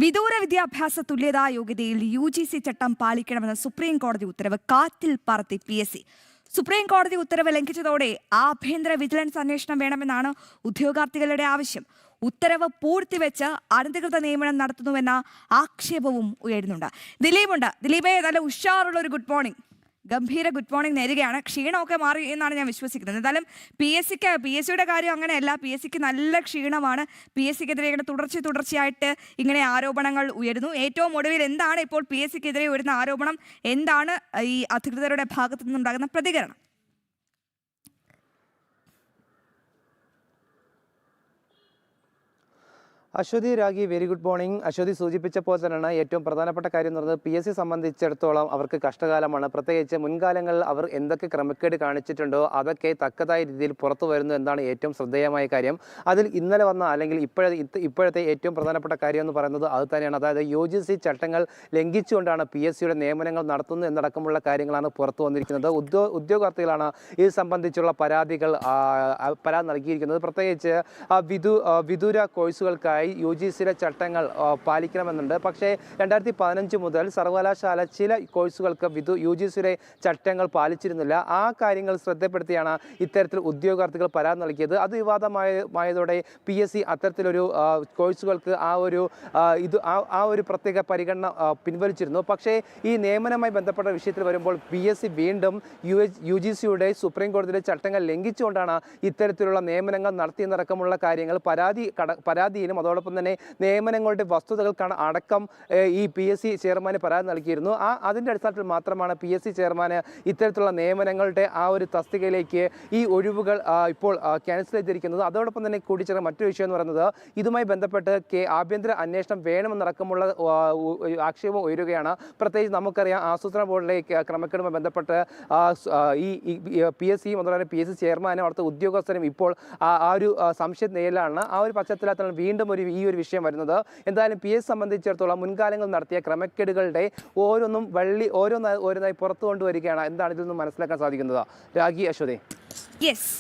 വിദൂര വിദ്യാഭ്യാസ തുല്യതാ യോഗ്യതയിൽ UGC ചട്ടം പാലിക്കണമെന്ന സുപ്രീം കോടതി ഉത്തരവ് കാറ്റിൽ പറത്തി PSC. സുപ്രീം കോടതി ഉത്തരവ് ലംഘിച്ചതോടെ ആഭ്യന്തര വിജിലൻസ് അന്വേഷണം വേണമെന്നാണ് ഉദ്യോഗാർത്ഥികളുടെ ആവശ്യം. ഉത്തരവ് പൂഴ്ത്തിവെച്ച് അനധികൃത നിയമനം നടത്തുന്നുവെന്ന ആക്ഷേപവും ഉയരുന്നുണ്ട്. ദിലീപേ, നല്ല ഉഷാറുള്ള ഒരു ഗുഡ് മോർണിംഗ്, ഗംഭീര ഗുഡ് മോർണിംഗ് നേരുകയാണ്. ക്ഷീണമൊക്കെ മാറി എന്നാണ് ഞാൻ വിശ്വസിക്കുന്നത്. എന്തായാലും PSCയുടെ കാര്യം അങ്ങനെയല്ല. PSCക്ക് നല്ല ക്ഷീണമാണ്. PSCക്കെതിരെ ഇങ്ങനെ തുടർച്ചയായിട്ട് ഇങ്ങനെ ആരോപണങ്ങൾ ഉയരുന്നു. ഏറ്റവും ഒടുവിൽ എന്താണ് ഇപ്പോൾ PSCക്കെതിരെ ഉയരുന്ന ആരോപണം? എന്താണ് ഈ അധികൃതരുടെ ഭാഗത്തു നിന്നുണ്ടാകുന്ന പ്രതികരണം? Aswathy, Ragi, very good morning. Aswathy സൂചിപ്പിച്ചപ്പോൾ തന്നെയാണ് ഏറ്റവും പ്രധാനപ്പെട്ട കാര്യം എന്ന് പറയുന്നത് PSC സംബന്ധിച്ചിടത്തോളം അവർക്ക് കഷ്ടകാലമാണ്. പ്രത്യേകിച്ച് മുൻകാലങ്ങളിൽ അവർ എന്തൊക്കെ ക്രമക്കേട് കാണിച്ചിട്ടുണ്ടോ അതൊക്കെ തക്കതായ രീതിയിൽ പുറത്തു വരുന്നു എന്നാണ് ഏറ്റവും ശ്രദ്ധേയമായ കാര്യം. അതിൽ ഇന്നലെ വന്ന അല്ലെങ്കിൽ ഇപ്പോഴത്തെ ഏറ്റവും പ്രധാനപ്പെട്ട കാര്യം എന്ന് പറയുന്നത് അത് തന്നെയാണ്. അതായത് UGC ചട്ടങ്ങൾ ലംഘിച്ചുകൊണ്ടാണ് PSCയുടെ നിയമനങ്ങൾ നടത്തുന്നത് എന്നടക്കമുള്ള കാര്യങ്ങളാണ് പുറത്തു വന്നിരിക്കുന്നത്. ഉദ്യോഗാർത്ഥികളാണ് ഇത് സംബന്ധിച്ചുള്ള പരാതി നൽകിയിരിക്കുന്നത്. പ്രത്യേകിച്ച് വിദൂര കോഴ്സുകൾക്കായി UGCയുടെ ചട്ടങ്ങൾ പാലിക്കണമെന്നുണ്ട്. പക്ഷേ 2015 മുതൽ സർവകലാശാല ചില കോഴ്സുകൾക്ക് UGCയുടെ ചട്ടങ്ങൾ പാലിച്ചിരുന്നില്ല. ആ കാര്യങ്ങൾ ശ്രദ്ധപ്പെടുത്തിയാണ് ഇത്തരത്തിൽ ഉദ്യോഗാർത്ഥികൾ പരാതി നൽകിയത്. അത് വിവാദമായതോടെ PSC അത്തരത്തിലൊരു കോഴ്സുകൾക്ക് ആ ഒരു പ്രത്യേക പരിഗണന പിൻവലിച്ചിരുന്നു. പക്ഷേ ഈ നിയമനവുമായി ബന്ധപ്പെട്ട വിഷയത്തിൽ വരുമ്പോൾ PSC വീണ്ടും UGCയുടെ സുപ്രീം കോടതിയിലെ ചട്ടങ്ങൾ ലംഘിച്ചുകൊണ്ടാണ് ഇത്തരത്തിലുള്ള നിയമനങ്ങൾ നടത്തിയെന്നടക്കമുള്ള കാര്യങ്ങൾ പരാതിയിലും അതോടൊപ്പം തന്നെ നിയമനങ്ങളുടെ വസ്തുതകൾ അടക്കം ഈ PSC ചെയർമാന് പരാതി നൽകിയിരുന്നു. അതിൻ്റെ അടിസ്ഥാനത്തിൽ മാത്രമാണ് PSC ചെയർമാന് ഇത്തരത്തിലുള്ള നിയമനങ്ങളുടെ ആ ഒരു തസ്തികയിലേക്ക് ഈ ഒഴിവുകൾ ഇപ്പോൾ ക്യാൻസൽ ചെയ്തിരിക്കുന്നത്. അതോടൊപ്പം തന്നെ കൂടിച്ചേർന്ന മറ്റൊരു വിഷയം എന്ന് പറയുന്നത് ഇതുമായി ബന്ധപ്പെട്ട് ആഭ്യന്തര അന്വേഷണം വേണമെന്നടക്കമുള്ള ആക്ഷേപം ഉയരുകയാണ്. പ്രത്യേകിച്ച് നമുക്കറിയാം, ആസൂത്രണ ബോർഡിലെ ക്രമക്കേടുമായി ബന്ധപ്പെട്ട് ഈ PSCയും അതുപോലെ തന്നെ PSC ചെയർമാനും അവിടുത്തെ ഉദ്യോഗസ്ഥരും ഇപ്പോൾ ആ ഒരു സംശയ നിലയിലാണ്. ആ ഒരു പശ്ചാത്തലത്തിലാണ് വീണ്ടും ഈ ഒരു വിഷയം വരുന്നത്. എന്തായാലും PSC സംബന്ധിച്ചിടത്തോളം മുൻകാലങ്ങളിൽ നടത്തിയ ക്രമക്കേടുകളുടെ ഓരോന്നായി പുറത്തു കൊണ്ടുവരികയാണ്. എന്താണ് ഇതിൽ നിന്ന് മനസ്സിലാക്കാൻ സാധിക്കുന്നത്? രാഗി, അശ്വതി. യെസ്.